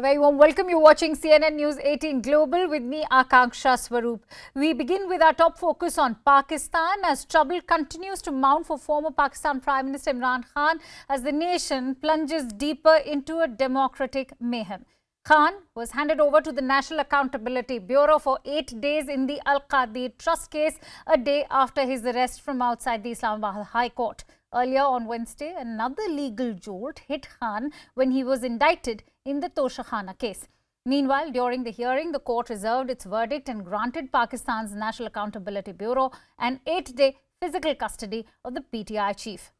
A very warm welcome. You're watching CNN News 18 Global with me, Akanksha Swaroop. We begin with our top focus on Pakistan as trouble continues to mount for former Pakistan Prime Minister Imran Khan as the nation plunges deeper into a democratic mayhem. Khan was handed over to the National Accountability Bureau for 8 days in the Al-Qadi trust case, a day after his arrest from outside the Islamabad High Court. Earlier on Wednesday, another legal jolt hit Khan when he was indicted in the Toshakhana case. Meanwhile, during the hearing, the court reserved its verdict and granted Pakistan's National Accountability Bureau an 8-day physical custody of the PTI chief.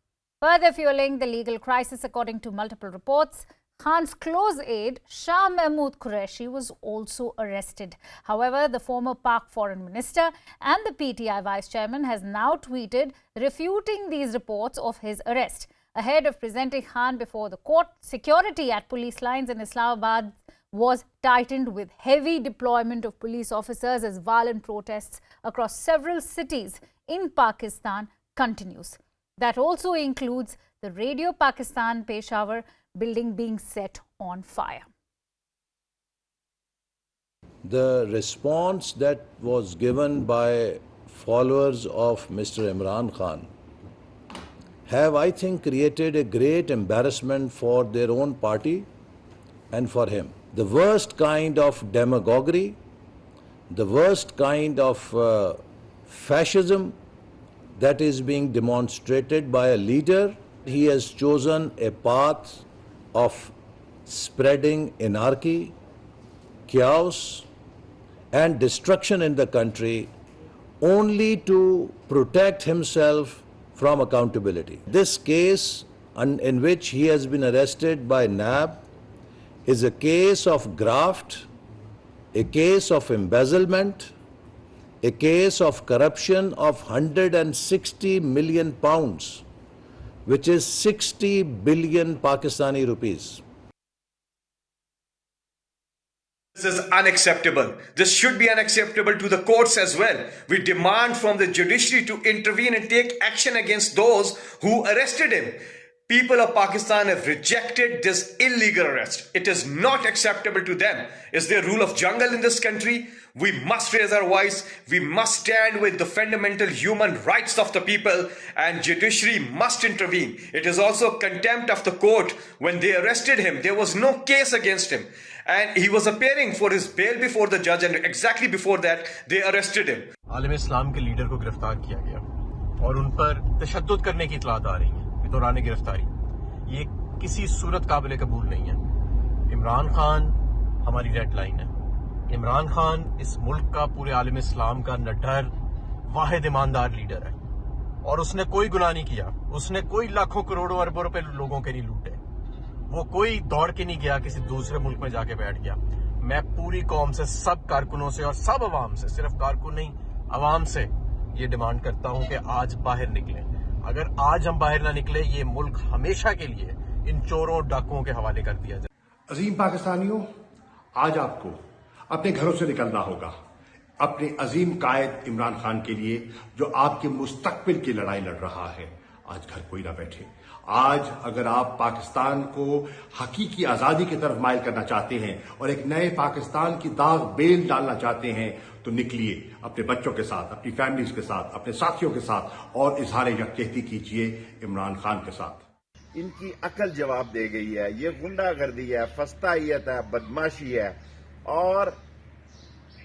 Further fueling the legal crisis, according to multiple reports, Khan's close aide, Shah Mahmood Qureshi, was also arrested. However, the former Pak foreign minister and the PTI vice chairman has now tweeted refuting these reports of his arrest. Ahead of presenting Khan before the court, security at police lines in Islamabad was tightened with heavy deployment of police officers as violent protests across several cities in Pakistan continues. That also includes the Radio Pakistan Peshawar building being set on fire. The response that was given by followers of Mr. Imran Khan have, I think, created a great embarrassment for their own party and for him. The worst kind of demagoguery, the worst kind of fascism that is being demonstrated by a leader. He has chosen a path of spreading anarchy, chaos, and destruction in the country only to protect himself from accountability. This case in which he has been arrested by NAB is a case of graft, a case of embezzlement, a case of corruption of 160 million pounds, which is 60 billion Pakistani rupees. This is unacceptable. This should be unacceptable to the courts as well. We demand from the judiciary to intervene and take action against those who arrested him. People of Pakistan have rejected this illegal arrest. It is not acceptable to them. Is there rule of jungle in this country? We must raise our voice. We must stand with the fundamental human rights of the people, and judiciary must intervene. It is also contempt of the court. When they arrested him, there was no case against him. And he was appearing for his bail before the judge, and exactly before that, they arrested him. आलम इस्लाम के leader को गिरफ्तार किया गया और उन पर तशद्दुद करने की इतलात आ रही है दौरान गिरफ्तारी। ये किसी सूरत काबिल कबूल नहीं है। इमरान खान हमारी रेड लाइन है। इमरान खान इस मुल्क का, पूरे आलम इस्लाम का निडर वाहिद ईमानदार लीडर है और उसने कोई गुनाह नहीं किया। उसने कोई लाखों करोड़ों अरबों रुपए लोगों के नहीं लूटे। वो कोई दौड़ के नहीं गया, किसी दूसरे मुल्क में जाके बैठ गया। मैं पूरी कौम से, सब कारकुनों से और सब अवाम से, सिर्फ कारकुन नहीं अवाम से ये डिमांड करता हूं कि आज बाहर निकलें। अगर आज हम बाहर ना निकले, ये मुल्क हमेशा के लिए इन चोरों डाकुओं के हवाले कर दिया जाए। अजीम पाकिस्तानियों, आज आपको अपने घरों से निकलना होगा अपने अजीम कायद इमरान खान के लिए, जो आपके मुस्तकबिल की लड़ाई लड़ रहा है। आज घर कोई ना बैठे। आज अगर आप पाकिस्तान को हकीकी आजादी की तरफ माइल करना चाहते हैं और एक नए पाकिस्तान की दाग बेल डालना चाहते हैं, तो निकलिए अपने बच्चों के साथ, अपनी फैमिलीज के साथ, अपने साथियों के साथ और इजहार यकजहती कीजिए इमरान खान के साथ। इनकी अकल जवाब दे गई है। ये गुंडागर्दी है, फस्तायत है, बदमाशी है और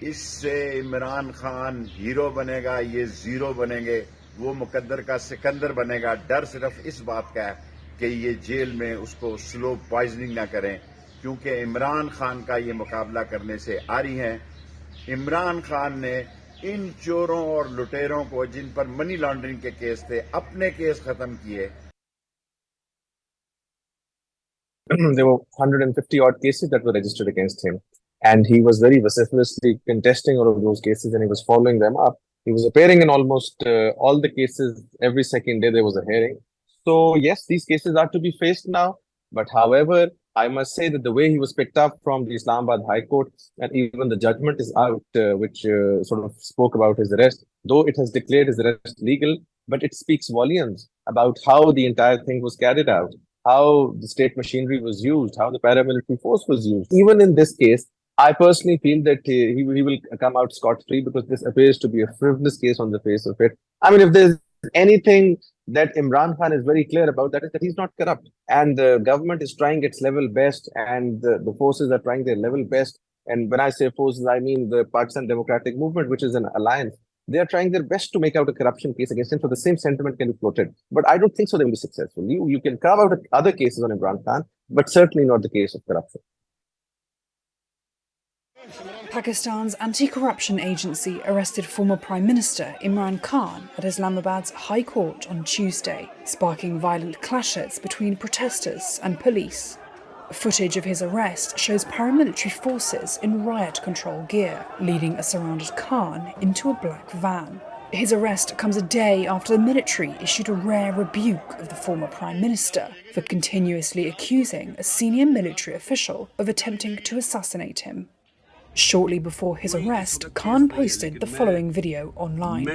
इससे इमरान खान हीरो बनेगा, ये जीरो बनेंगे। वो मुकद्दर का सिकंदर बनेगा। डर सिर्फ इस बात का है कि ये जेल में उसको स्लो पॉइजनिंग ना करें, क्योंकि इमरान खान का ये मुकाबला करने से आ रही हैं। इमरान खान ने इन चोरों और लुटेरों को, जिन पर मनी लॉन्ड्रिंग के केस थे, अपने केस खत्म किए। There were 150 odd cases that were registered against him, and he was very vociferously contesting all of those cases, and he was following them up. He was appearing in almost all the cases. Every second day there was a hearing. So yes, these cases are to be faced now. But however, I must say that the way he was picked up from the Islamabad High Court, and even the judgment is out, which sort of spoke about his arrest, though it has declared his arrest legal, but it speaks volumes about how the entire thing was carried out. how the state machinery was used, how the paramilitary force was used. Even in this case, I personally feel that he will come out scot-free because this appears to be a frivolous case on the face of it. I mean, if there's anything that Imran Khan is very clear about, that is that he's not corrupt. And the government is trying its level best, and the forces are trying their level best. And when I say forces, I mean the Pakistan Democratic Movement, which is an alliance. They are trying their best to make out a corruption case against him, so the same sentiment can be floated. But I don't think so they will be successful. You can carve out other cases on Imran Khan, but certainly not the case of corruption. Pakistan's anti-corruption agency arrested former Prime Minister Imran Khan at Islamabad's High Court on Tuesday, sparking violent clashes between protesters and police. Footage of his arrest shows paramilitary forces in riot control gear, leading a surrounded Khan into a black van. His arrest comes a day after the military issued a rare rebuke of the former Prime Minister for continuously accusing a senior military official of attempting to assassinate him. Shortly before his arrest, Khan posted the following video online.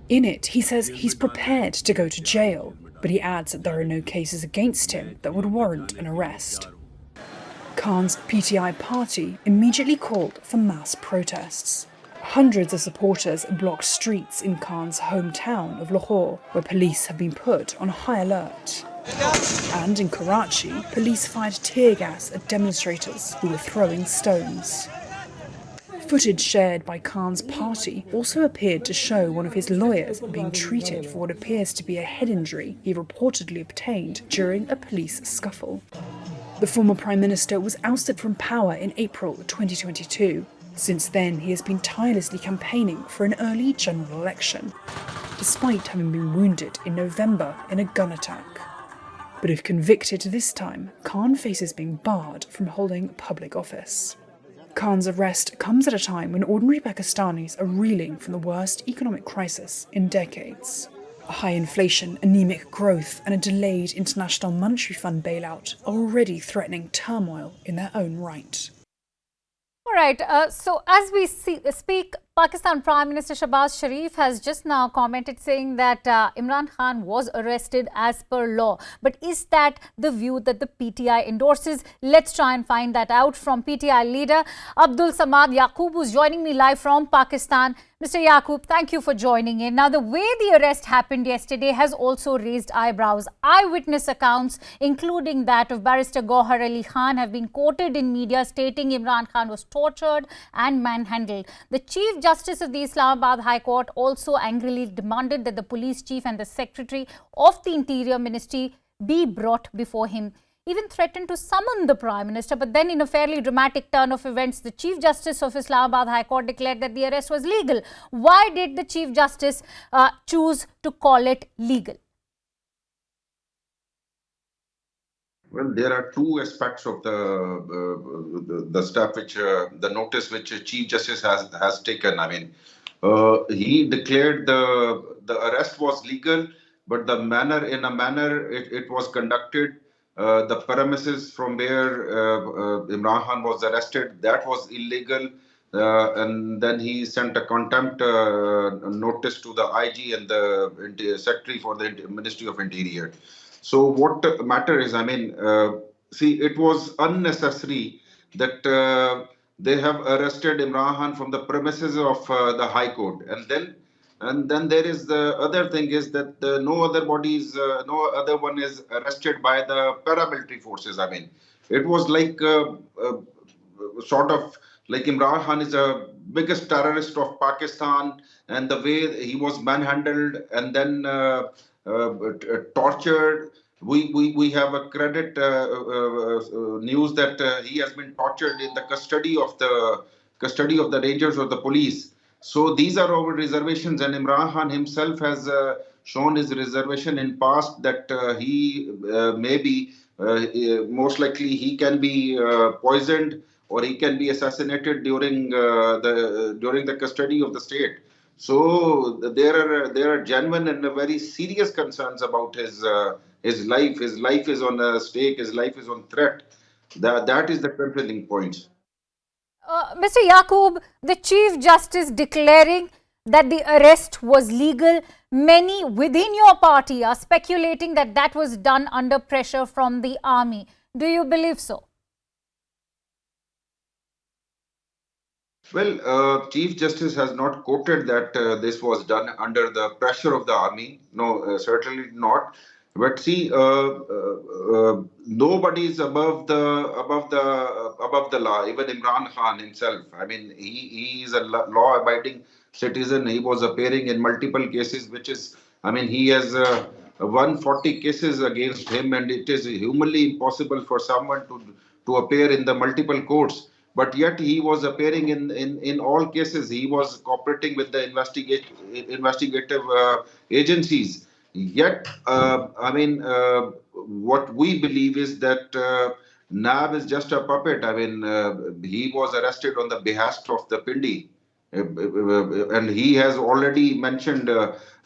In it, he says he's prepared to go to jail, but he adds that there are no cases against him that would warrant an arrest. Khan's PTI party immediately called for mass protests. Hundreds of supporters blocked streets in Khan's hometown of Lahore, where police have been put on high alert. And in Karachi, police fired tear gas at demonstrators who were throwing stones. Footage shared by Khan's party also appeared to show one of his lawyers being treated for what appears to be a head injury he reportedly obtained during a police scuffle. The former Prime Minister was ousted from power in April 2022. Since then, he has been tirelessly campaigning for an early general election, despite having been wounded in November in a gun attack. But if convicted this time, Khan faces being barred from holding public office. Khan's arrest comes at a time when ordinary Pakistanis are reeling from the worst economic crisis in decades. High inflation, anemic growth, and a delayed International Monetary Fund bailout are already threatening turmoil in their own right. All right, so as we speak, Pakistan Prime Minister Shehbaz Sharif has just now commented saying that Imran Khan was arrested as per law. But is that the view that the PTI endorses? Let's try and find that out from PTI leader Abdul Samad Yaqub, who's joining me live from Pakistan. Mr. Yaqub, thank you for joining in. Now, the way the arrest happened yesterday has also raised eyebrows. Eyewitness accounts, including that of Barrister Gohar Ali Khan, have been quoted in media stating Imran Khan was tortured and manhandled. The Chief Justice of the Islamabad High Court also angrily demanded that the police chief and the secretary of the Interior Ministry be brought before him. Even threatened to summon the Prime Minister, but then in a fairly dramatic turn of events, the Chief Justice of Islamabad High Court declared that the arrest was legal. Why did the Chief Justice choose to call it legal? Well, there are two aspects of the step which the notice which Chief Justice has taken. I mean, he declared the arrest was legal, but the manner it was conducted, the premises from where Imran Khan was arrested, that was illegal. And then he sent a contempt notice to the IG and the Secretary for the Ministry of Interior. So what matter is, I mean, see, it was unnecessary that they have arrested Imran Khan from the premises of the High Court, and then there is the other thing is that no other one is arrested by the paramilitary forces. I mean, it was like sort of like Imran Khan is the biggest terrorist of Pakistan, and the way he was manhandled and then tortured. We have a credit news that he has been tortured in the custody of the rangers or the police. So these are our reservations, and Imran Khan himself has shown his reservation in past that he maybe most likely he can be poisoned or he can be assassinated during the custody of the state. So there are genuine and very serious concerns about his life. His life is on stake. His life is on threat. That is the prevailing point. Mr. Yaqub, the Chief Justice declaring that the arrest was legal. Many within your party are speculating that that was done under pressure from the army. Do you believe so? Well, Chief Justice has not quoted that this was done under the pressure of the army. No, certainly not. But see, nobody is above the law. Even Imran Khan himself. I mean, he is a law-abiding citizen. He was appearing in multiple cases, which is, I mean, he has 140 cases against him, and it is humanly impossible for someone to appear in the multiple courts, but yet he was appearing in all cases. He was cooperating with the investigative agencies. Yet, I mean, what we believe is that NAB is just a puppet. I mean, he was arrested on the behest of the Pindi. And he has already mentioned,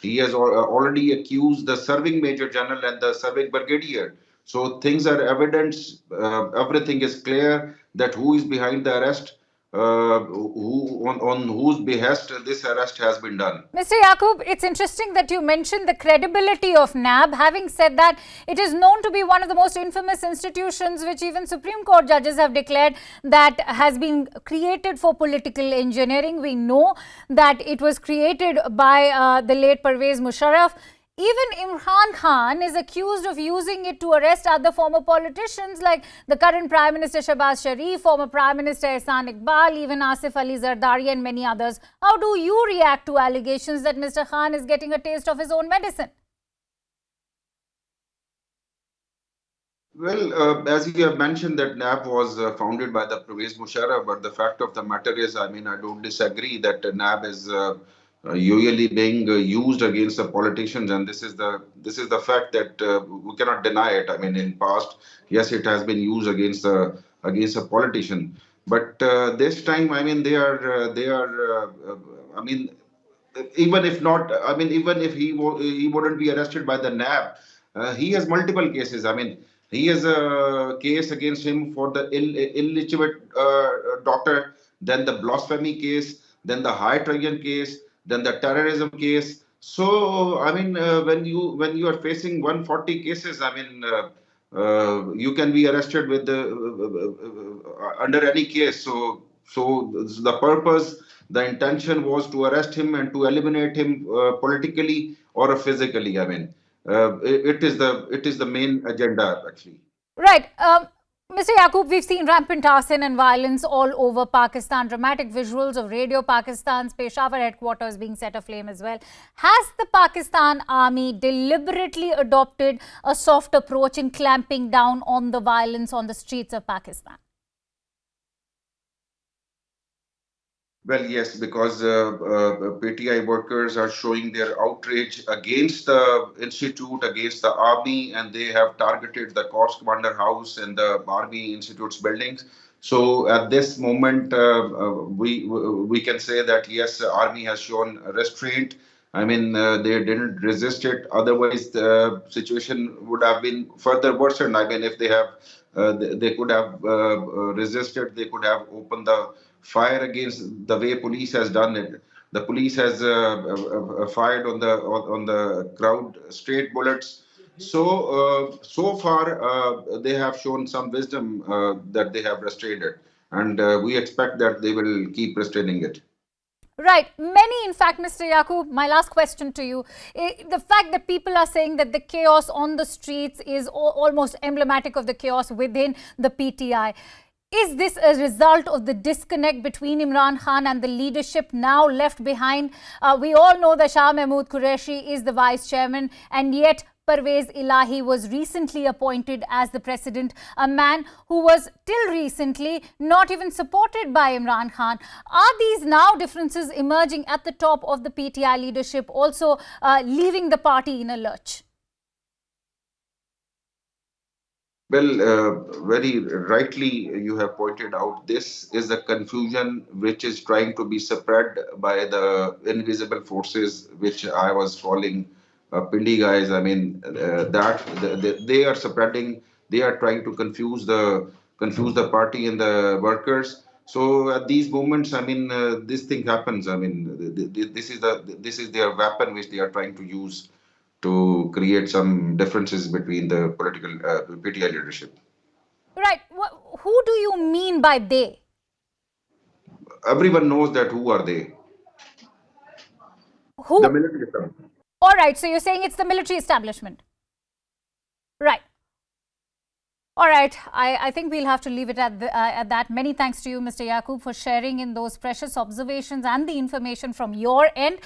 he has already accused the serving Major General and the serving Brigadier. So things are evident, everything is clear that who is behind the arrest, who on whose behest this arrest has been done. Mr. Yaqub, it's interesting that you mentioned the credibility of NAB. Having said that, it is known to be one of the most infamous institutions which even Supreme Court judges have declared that has been created for political engineering. We know that it was created by the late Pervez Musharraf. Even Imran Khan is accused of using it to arrest other former politicians like the current Prime Minister Shehbaz Sharif, former Prime Minister Ehsan Iqbal, even Asif Ali Zardari and many others. How do you react to allegations that Mr. Khan is getting a taste of his own medicine? Well, as you have mentioned that NAB was founded by the Pervez Musharraf, but the fact of the matter is, I mean, I don't disagree that NAB is usually being used against the politicians, and this is the fact that we cannot deny it. I mean, in past, yes, it has been used against a politician, but this time, I mean, I mean, even if not, I mean, even if he wouldn't be arrested by the NAB, he has multiple cases. I mean, he has a case against him for the illegitimate doctor, then the blasphemy case, then the high treason case, then the terrorism case. So, I mean, when you are facing 140 cases, I mean, you can be arrested with under any case. So the purpose, the intention was to arrest him and to eliminate him politically or physically. I mean, it is the main agenda actually. Right. Mr. Yaqub, we've seen rampant arson and violence all over Pakistan. Dramatic visuals of Radio Pakistan's Peshawar headquarters being set aflame as well. Has the Pakistan Army deliberately adopted a soft approach in clamping down on the violence on the streets of Pakistan? Well, yes, because PTI workers are showing their outrage against the institute, against the army, and they have targeted the Corps Commander House and the Army Institute's buildings. So at this moment, we can say that yes, the army has shown restraint. I mean, they didn't resist it. Otherwise, the situation would have been further worsened. I mean, if they could have resisted, they could have opened the fire against the way police has done it. The police has fired on the crowd straight bullets. So far they have shown some wisdom that they have restrained it, and we expect that they will keep restraining it. Right. Many, in fact, Mr. Yaqub, my last question to you, the fact that people are saying that the chaos on the streets is almost emblematic of the chaos within the PTI. Is this a result of the disconnect between Imran Khan and the leadership now left behind? We all know that Shah Mahmood Qureshi is the vice chairman, and yet Pervez Ilahi was recently appointed as the president, a man who was till recently not even supported by Imran Khan. Are these now differences emerging at the top of the PTI leadership, also leaving the party in a lurch? Well, very rightly you have pointed out, this is a confusion which is trying to be spread by the invisible forces which I was calling Pindi guys. I mean, they are spreading, they are trying to confuse the party and the workers. So at these moments, I mean, this thing happens. I mean, this is their weapon which they are trying to use to create some differences between the political PTI leadership. Right. Who do you mean by they? Everyone knows that who are they? Who? The military establishment. All right. So you're saying it's the military establishment. Right. All right. I think we'll have to leave it at that. Many thanks to you, Mr. Yaqub, for sharing in those precious observations and the information from your end.